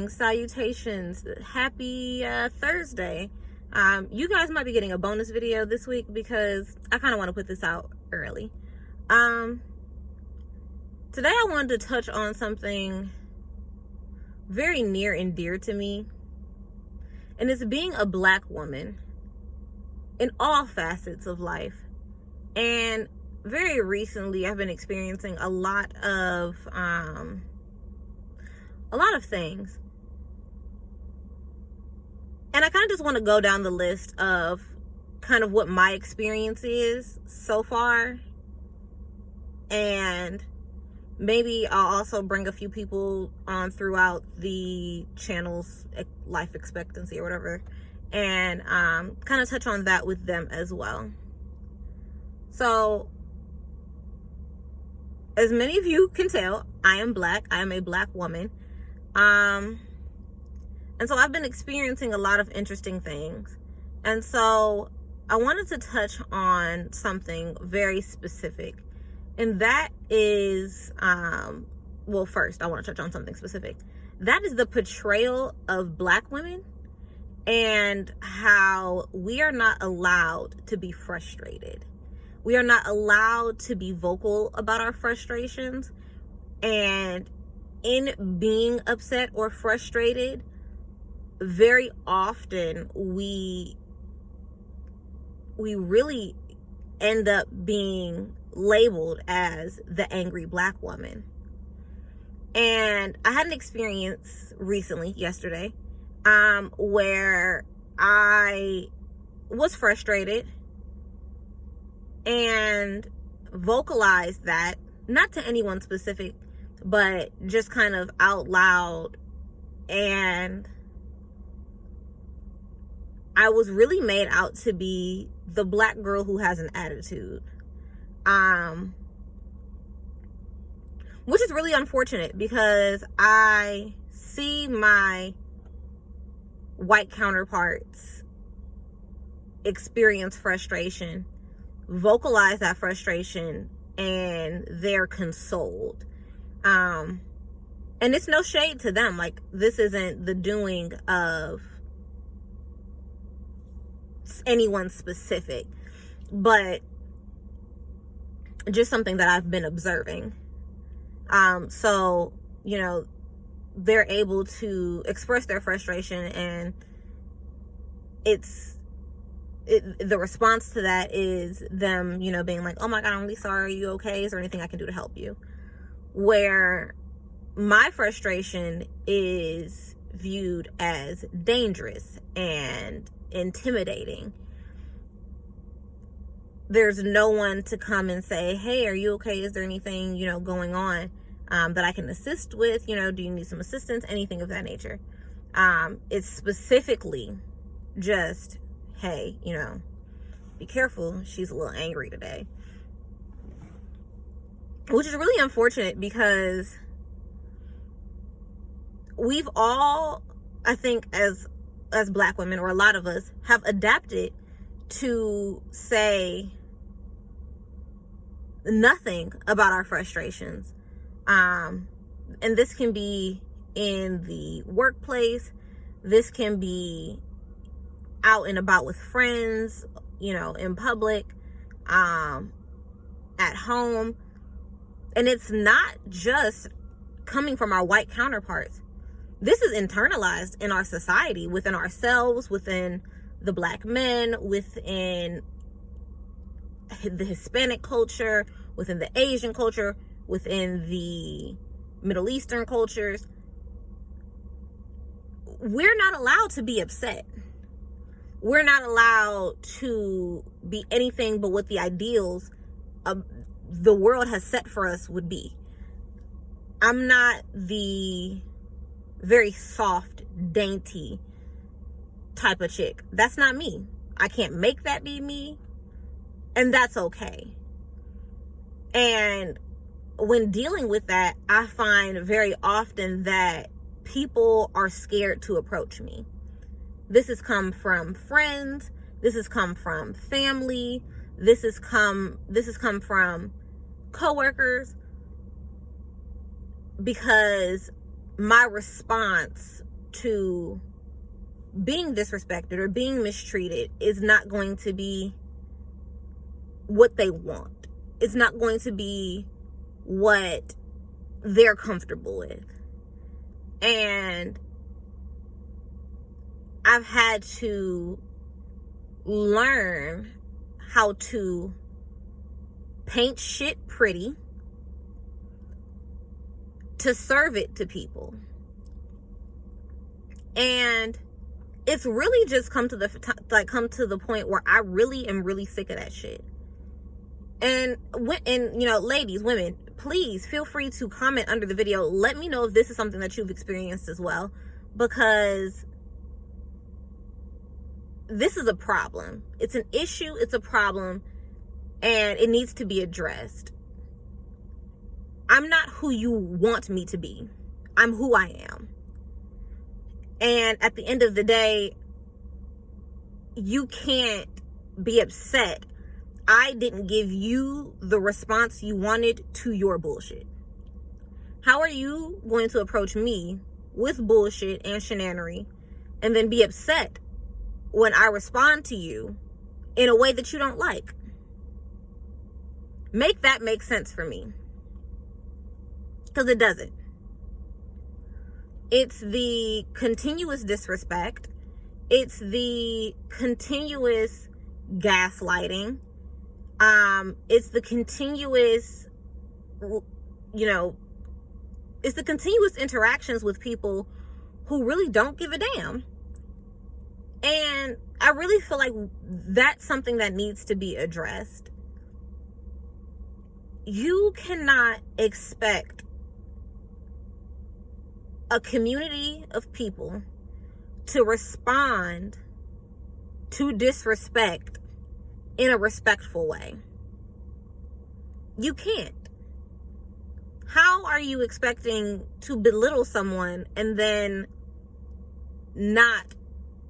Greetings, salutations, happy Thursday. You guys might be getting a bonus video this week because I kind of want to put this out early. Today I wanted to touch on something very near and dear to me, and it's being a Black woman in all facets of life. And very recently I've been experiencing a lot of things. And I kind of just want to go down the list of kind of what my experience is so far. And maybe I'll also bring a few people on throughout the channel's life expectancy or whatever, and kind of touch on that with them as well. So, as many of you can tell, I am Black. I am a Black woman. And so I've been experiencing a lot of interesting things. And so I wanted to touch on something very specific. And that is, well, first I want to touch on something specific. That is the portrayal of Black women and how we are not allowed to be frustrated. We are not allowed to be vocal about our frustrations. And in being upset or frustrated, very often we really end up being labeled as the angry Black woman. And I had an experience recently, yesterday, where I was frustrated and vocalized that, not to anyone specific, but just kind of out loud. And I was really made out to be the Black girl who has an attitude, which is really unfortunate because I see my white counterparts experience frustration, vocalize that frustration, and they're consoled. And it's no shade to them. Like, this isn't the doing of anyone specific, but just something that I've been observing. So, you know, they're able to express their frustration, and the response to that is them, you know, being like, oh my God, I'm really sorry. Are you okay? Is there anything I can do to help you? Where my frustration is viewed as dangerous and intimidating. There's no one to come and say, hey, are you okay? Is there anything, you know, going on that I can assist with? You know, do you need some assistance? Anything of that nature. It's specifically just, hey, you know, be careful. She's a little angry today. Which is really unfortunate because we've all, I think, as Black women, or a lot of us, have adapted to say nothing about our frustrations. And this can be in the workplace. This can be out and about with friends, you know, in public, at home. And it's not just coming from our white counterparts. This is internalized in our society, within ourselves, within the Black men, within the Hispanic culture, within the Asian culture, within the Middle Eastern cultures. We're not allowed to be upset. We're not allowed to be anything but what the ideals of the world has set for us would be. I'm not the very soft, dainty type of chick. That's not me. I can't make that be me, and that's okay. And when dealing with that, I find very often that people are scared to approach me. This has come from friends. This has come from family. This has come from coworkers, because my response to being disrespected or being mistreated is not going to be what they want. It's not going to be what they're comfortable with. And I've had to learn how to paint shit pretty to serve it to people. And it's really just come to the point where I really am really sick of that shit. And you know, ladies, women, please feel free to comment under the video. Let me know if this is something that you've experienced as well, because this is a problem. It's an issue, it's a problem, and it needs to be addressed. I'm not who you want me to be. I'm who I am. And at the end of the day, you can't be upset I didn't give you the response you wanted to your bullshit. How are you going to approach me with bullshit and shenanery and then be upset when I respond to you in a way that you don't like? Make that make sense for me. Because it doesn't. It's the continuous disrespect. It's the continuous gaslighting. It's the continuous, it's the continuous interactions with people who really don't give a damn. And I really feel like that's something that needs to be addressed. You cannot expect a community of people to respond to disrespect in a respectful way. You can't. How are you expecting to belittle someone and then not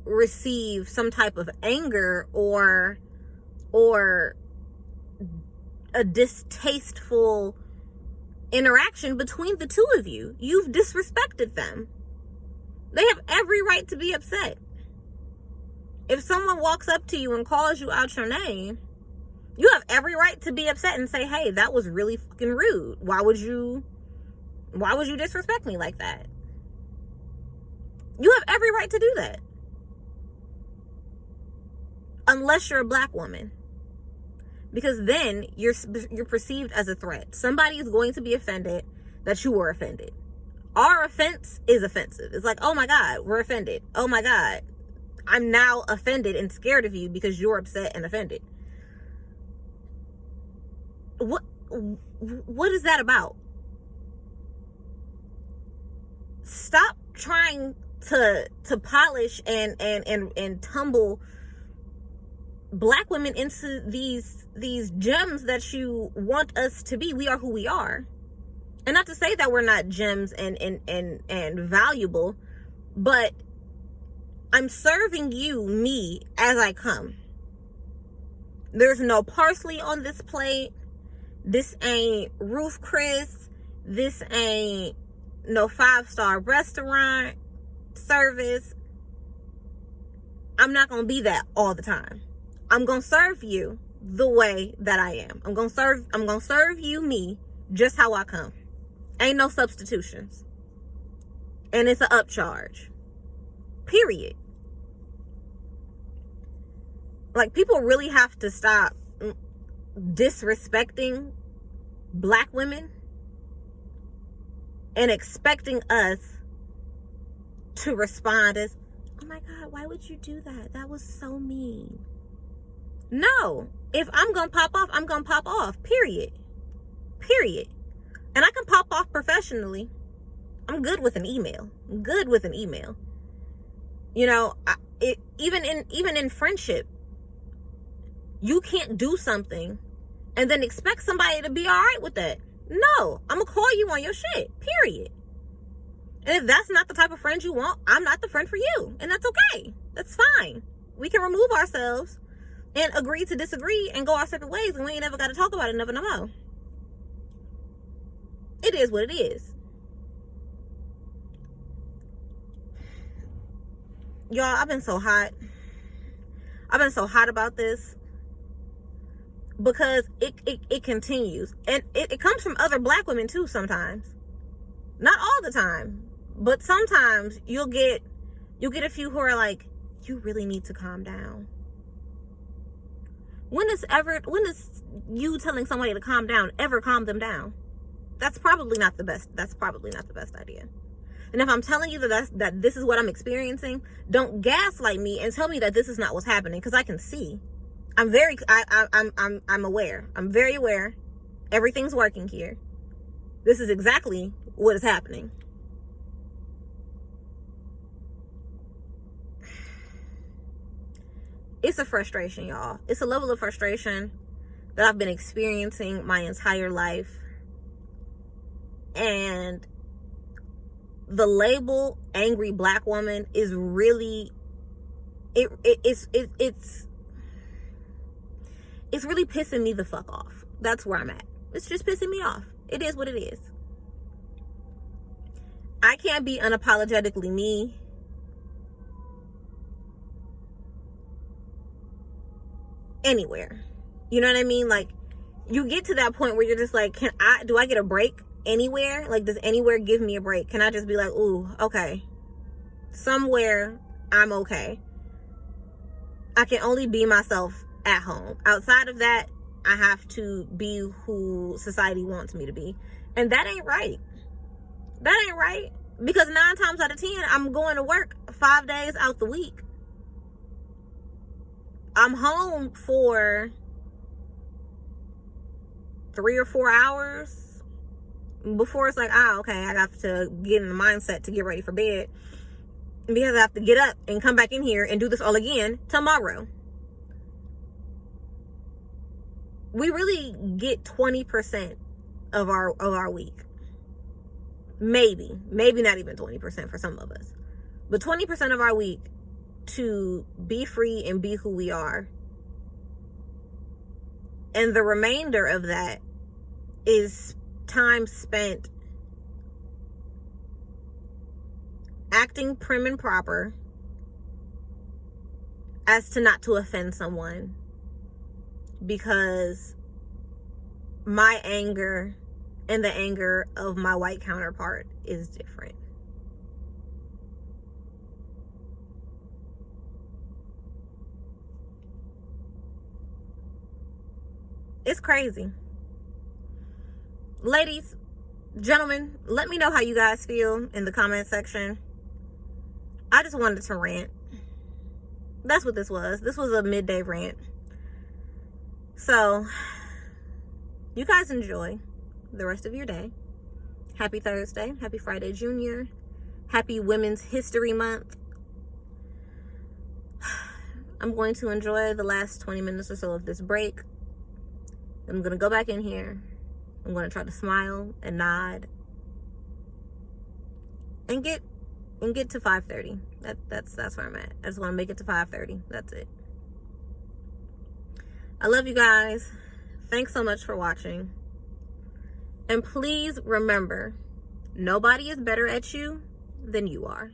receive some type of anger or a distasteful interaction between the two of you? You've disrespected them. They have every right to be upset. If someone walks up to you and calls you out your name, you have every right to be upset and say, hey, that was really fucking rude. Why would you disrespect me like that? You have every right to do that. Unless you're a black woman. Because then you're perceived as a threat. Somebody is going to be offended that you were offended. Our offense is offensive. It's like, oh my God, we're offended. Oh my God, I'm now offended and scared of you because you're upset and offended. What is that about? Stop trying to polish and tumble black women into these gems that you want us to be. We are who we are. And not to say that we're not gems and valuable, but I'm serving you, me, as I come. There's no parsley on this plate. This ain't Ruth Chris. This ain't no 5-star restaurant service. I'm not going to be that all the time. I'm going to serve you the way that I am. I'm going to serve you, me, just how I come. Ain't no substitutions. And it's an upcharge. Period. Like, people really have to stop disrespecting black women and expecting us to respond as, oh my God, why would you do that? That was so mean. No. If I'm going to pop off, I'm going to pop off. Period. Period. And I can pop off professionally. I'm good with an email. You know, even in friendship, you can't do something and then expect somebody to be all right with that. No, I'm gonna call you on your shit, period. And if that's not the type of friend you want, I'm not the friend for you. And that's okay. That's fine. We can remove ourselves and agree to disagree and go our separate ways, and we ain't never got to talk about it never no more. It is what it is. y'all, I've been so hot. I've been so hot about this because it continues. And it comes from other black women too sometimes. Not all the time, but sometimes you'll get a few who are like, you really need to calm down. When does you telling somebody to calm down ever calm them down? That's probably not the best idea. And if I'm telling you that this is what I'm experiencing, don't gaslight me and tell me that this is not what's happening, because I can see. I'm aware. I'm very aware. Everything's working here. This is exactly what is happening. It's a frustration, y'all. It's a level of frustration that I've been experiencing my entire life. And the label angry black woman is really it's really pissing me the fuck off. That's where I'm at. It's just pissing me off. It is what it is. I can't be unapologetically me anywhere. You know what I mean? Like, you get to that point where you're just like, do I get a break anywhere? Like, does anywhere give me a break? Can I just be like, ooh, okay, somewhere I'm okay? I can only be myself at home. Outside of that, I have to be who society wants me to be. And that ain't right. That ain't right. Because 9 times out of 10, I'm going to work 5 days out the week. I'm home for 3 or 4 hours before it's like, okay, I got to get in the mindset to get ready for bed, because I have to get up and come back in here and do this all again tomorrow. We really get 20% of our week. Maybe not even 20% for some of us, but 20% of our week to be free and be who we are. And the remainder of that is time spent acting prim and proper as to not to offend someone, because my anger and the anger of my white counterpart is different. It's crazy. Ladies, gentlemen, let me know how you guys feel in the comment section. I just wanted to rant. That's what this was. This was a midday rant. So, you guys enjoy the rest of your day. Happy Thursday. Happy Friday Junior. Happy Women's History Month. I'm going to enjoy the last 20 minutes or so of this break. I'm going to go back in here. I'm going to try to smile and nod and get to 5:30. That's where I'm at. I just want to make it to 5:30. That's it. I love you guys. Thanks so much for watching. And please remember, nobody is better at you than you are.